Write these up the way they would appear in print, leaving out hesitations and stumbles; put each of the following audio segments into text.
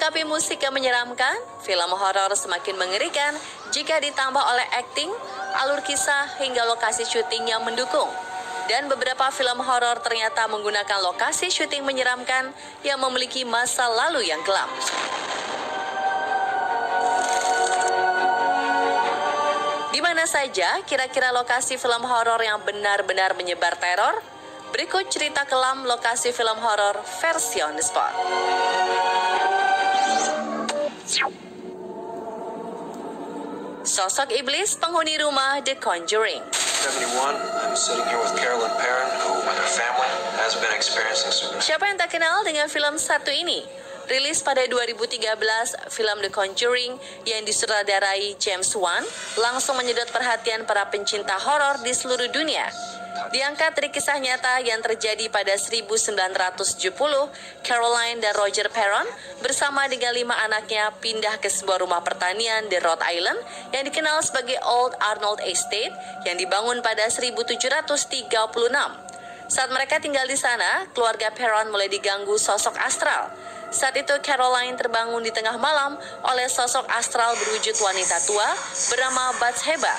Melengkapi musik yang menyeramkan, film horor semakin mengerikan jika ditambah oleh akting, alur kisah, hingga lokasi syuting yang mendukung. Dan beberapa film horor ternyata menggunakan lokasi syuting menyeramkan yang memiliki masa lalu yang kelam. Di mana saja kira-kira lokasi film horor yang benar-benar menyebar teror? Berikut cerita kelam lokasi film horor versi on the spot. Sosok iblis penghuni rumah The Conjuring. 71, I'm sitting here with Carolyn Perrin, who, with her family, has been experiencing super. Siapa yang tak kenal dengan film satu ini? Rilis pada 2013, film The Conjuring yang disutradarai James Wan langsung menyedot perhatian para pencinta horor di seluruh dunia. Diangkat dari kisah nyata yang terjadi pada 1970, Caroline dan Roger Perron bersama dengan 5 anaknya pindah ke sebuah rumah pertanian di Rhode Island yang dikenal sebagai Old Arnold Estate yang dibangun pada 1736. Saat mereka tinggal di sana, keluarga Perron mulai diganggu sosok astral. Saat itu Caroline terbangun di tengah malam oleh sosok astral berwujud wanita tua bernama Bathsheba.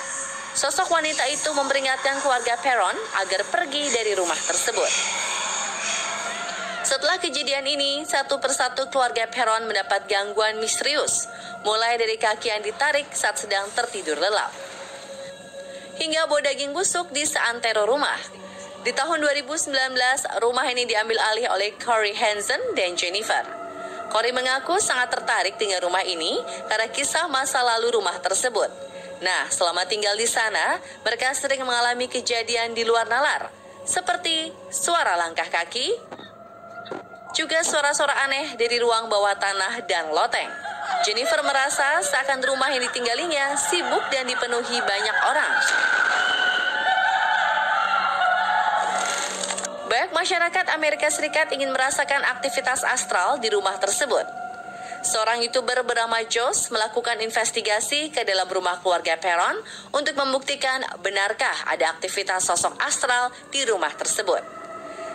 Sosok wanita itu memperingatkan keluarga Perron agar pergi dari rumah tersebut. Setelah kejadian ini, satu persatu keluarga Perron mendapat gangguan misterius, mulai dari kaki yang ditarik saat sedang tertidur lelap, hingga bau daging busuk di seantero rumah. Di tahun 2019, rumah ini diambil alih oleh Corey Hansen dan Jennifer. Corey mengaku sangat tertarik dengan rumah ini karena kisah masa lalu rumah tersebut. Nah, selama tinggal di sana, mereka sering mengalami kejadian di luar nalar, seperti suara langkah kaki, juga suara-suara aneh dari ruang bawah tanah dan loteng. Jennifer merasa seakan rumah yang ditinggalinya sibuk dan dipenuhi banyak orang. Banyak masyarakat Amerika Serikat ingin merasakan aktivitas astral di rumah tersebut. Seorang YouTuber bernama Josh melakukan investigasi ke dalam rumah keluarga Perron untuk membuktikan benarkah ada aktivitas sosok astral di rumah tersebut.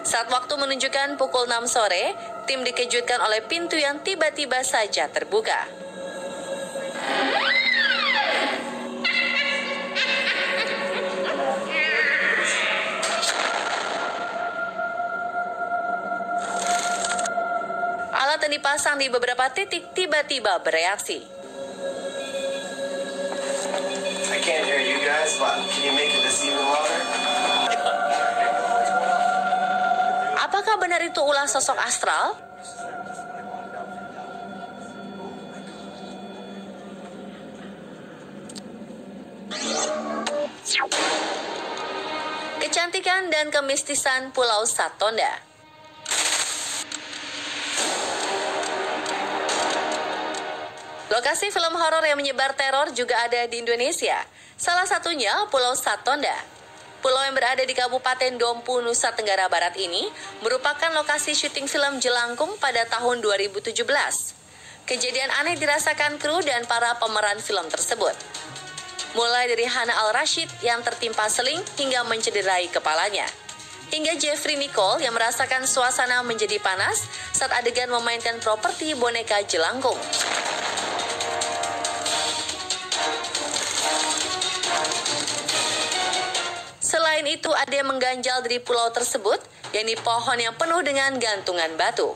Saat waktu menunjukkan pukul 6 sore, tim dikejutkan oleh pintu yang tiba-tiba saja terbuka. Alat yang dipasang di beberapa titik tiba-tiba bereaksi. I can't hear you guys, but can you make it this even louder? Apakah benar itu ulah sosok astral? Kecantikan dan kemistisan Pulau Satonda. Lokasi film horor yang menyebar teror juga ada di Indonesia. Salah satunya Pulau Satonda. Pulau yang berada di Kabupaten Dompu, Nusa Tenggara Barat ini merupakan lokasi syuting film Jelangkung pada tahun 2017. Kejadian aneh dirasakan kru dan para pemeran film tersebut. Mulai dari Hana Al-Rashid yang tertimpa seling hingga mencederai kepalanya, hingga Jeffrey Nicole yang merasakan suasana menjadi panas saat adegan memainkan properti boneka Jelangkung. Selain itu, ada yang mengganjal dari pulau tersebut, yakni pohon yang penuh dengan gantungan batu.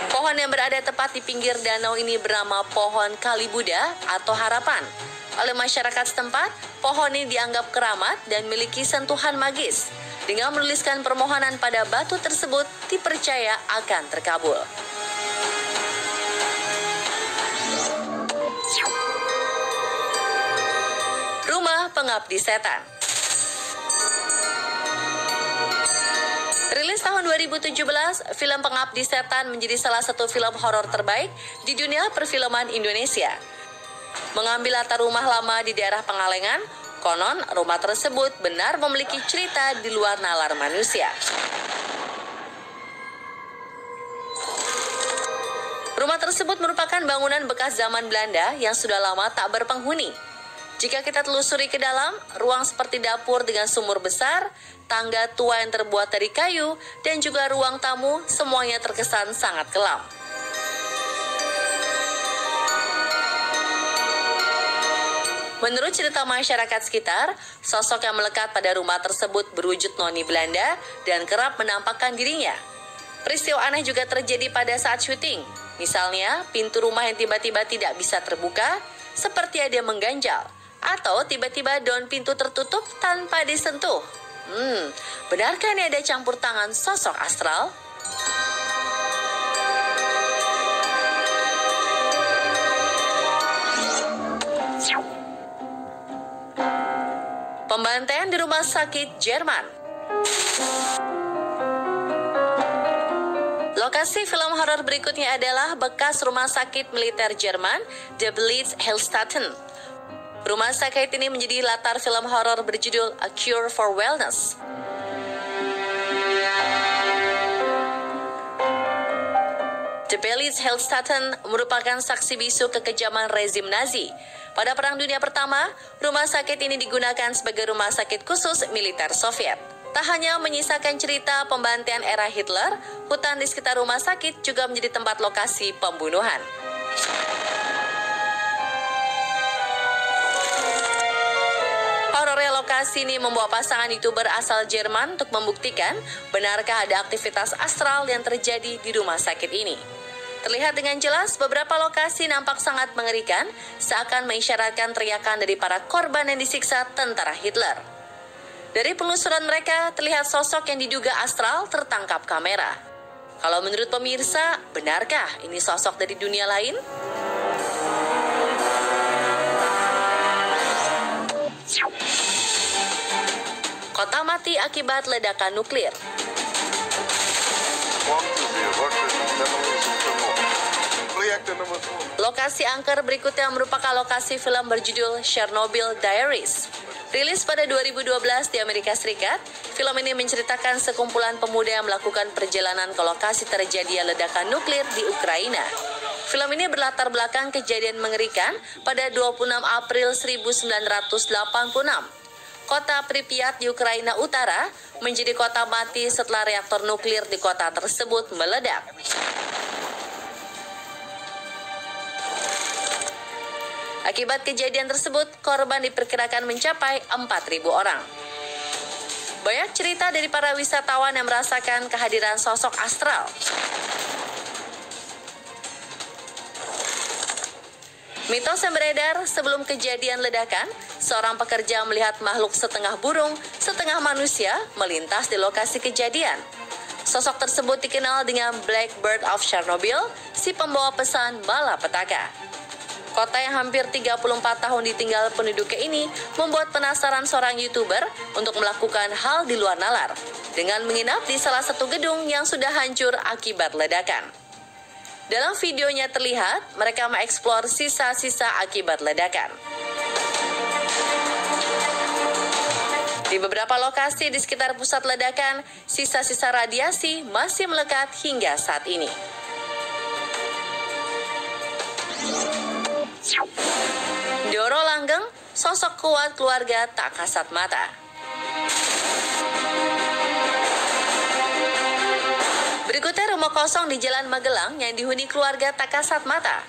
Pohon yang berada tepat di pinggir danau ini bernama pohon Kalibuda atau harapan. Oleh masyarakat setempat, pohon ini dianggap keramat dan memiliki sentuhan magis. Dengan menuliskan permohonan pada batu tersebut, dipercaya akan terkabul. Rumah Pengabdi Setan. Rilis tahun 2017, film Pengabdi Setan menjadi salah satu film horor terbaik di dunia perfilman Indonesia. Mengambil latar rumah lama di daerah Pengalengan, konon rumah tersebut benar memiliki cerita di luar nalar manusia. Rumah tersebut merupakan bangunan bekas zaman Belanda yang sudah lama tak berpenghuni. Jika kita telusuri ke dalam, ruang seperti dapur dengan sumur besar, tangga tua yang terbuat dari kayu, dan juga ruang tamu semuanya terkesan sangat kelam. Menurut cerita masyarakat sekitar, sosok yang melekat pada rumah tersebut berwujud noni Belanda dan kerap menampakkan dirinya. Peristiwa aneh juga terjadi pada saat syuting. Misalnya, pintu rumah yang tiba-tiba tidak bisa terbuka, seperti ada yang mengganjal. Atau tiba-tiba daun pintu tertutup tanpa disentuh. Benarkah ini ada campur tangan sosok astral? Pembantaian di rumah sakit Jerman. Lokasi film horor berikutnya adalah bekas rumah sakit militer Jerman, The Blitz-Hellstatten. Rumah sakit ini menjadi latar film horor berjudul A Cure for Wellness. The Blitz-Hellstatten merupakan saksi bisu kekejaman rezim Nazi. Pada Perang Dunia Pertama, rumah sakit ini digunakan sebagai rumah sakit khusus militer Soviet. Tak hanya menyisakan cerita pembantaian era Hitler, hutan di sekitar rumah sakit juga menjadi tempat lokasi pembunuhan. Horornya lokasi ini membawa pasangan YouTuber asal Jerman untuk membuktikan benarkah ada aktivitas astral yang terjadi di rumah sakit ini. Terlihat dengan jelas beberapa lokasi nampak sangat mengerikan, seakan mengisyaratkan teriakan dari para korban yang disiksa tentara Hitler. Dari penelusuran mereka, terlihat sosok yang diduga astral tertangkap kamera. Kalau menurut pemirsa, benarkah ini sosok dari dunia lain? Kota mati akibat ledakan nuklir. Lokasi angker berikutnya merupakan lokasi film berjudul Chernobyl Diaries. Rilis pada 2012 di Amerika Serikat, film ini menceritakan sekumpulan pemuda yang melakukan perjalanan ke lokasi terjadinya ledakan nuklir di Ukraina. Film ini berlatar belakang kejadian mengerikan pada 26 April 1986. Kota Pripyat di Ukraina Utara menjadi kota mati setelah reaktor nuklir di kota tersebut meledak. Akibat kejadian tersebut, korban diperkirakan mencapai 4.000 orang. Banyak cerita dari para wisatawan yang merasakan kehadiran sosok astral. Mitos yang beredar sebelum kejadian ledakan, seorang pekerja melihat makhluk setengah burung, setengah manusia melintas di lokasi kejadian. Sosok tersebut dikenal dengan Blackbird of Chernobyl, si pembawa pesan malapetaka. Kota yang hampir 34 tahun ditinggal penduduknya ini membuat penasaran seorang YouTuber untuk melakukan hal di luar nalar dengan menginap di salah satu gedung yang sudah hancur akibat ledakan. Dalam videonya terlihat mereka mengeksplor sisa-sisa akibat ledakan. Di beberapa lokasi di sekitar pusat ledakan, sisa-sisa radiasi masih melekat hingga saat ini. Doro Langgeng, sosok kuat keluarga tak kasat mata. Berikutnya rumah kosong di Jalan Magelang yang dihuni keluarga tak kasat mata.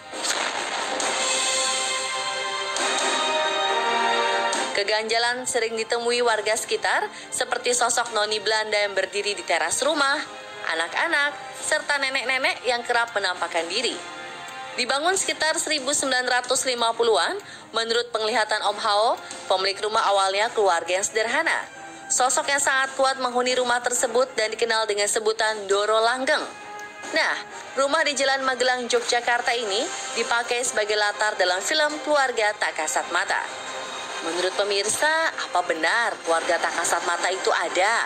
Keganjalan sering ditemui warga sekitar, seperti sosok noni Belanda yang berdiri di teras rumah, anak-anak, serta nenek-nenek yang kerap menampakkan diri. Dibangun sekitar 1950-an, menurut penglihatan Om Hao, pemilik rumah awalnya keluarga yang sederhana. Sosok yang sangat kuat menghuni rumah tersebut dan dikenal dengan sebutan Doro Langgeng. Nah, rumah di Jalan Magelang, Yogyakarta ini dipakai sebagai latar dalam film Keluarga Tak Kasat Mata. Menurut pemirsa, apa benar keluarga tak kasat mata itu ada?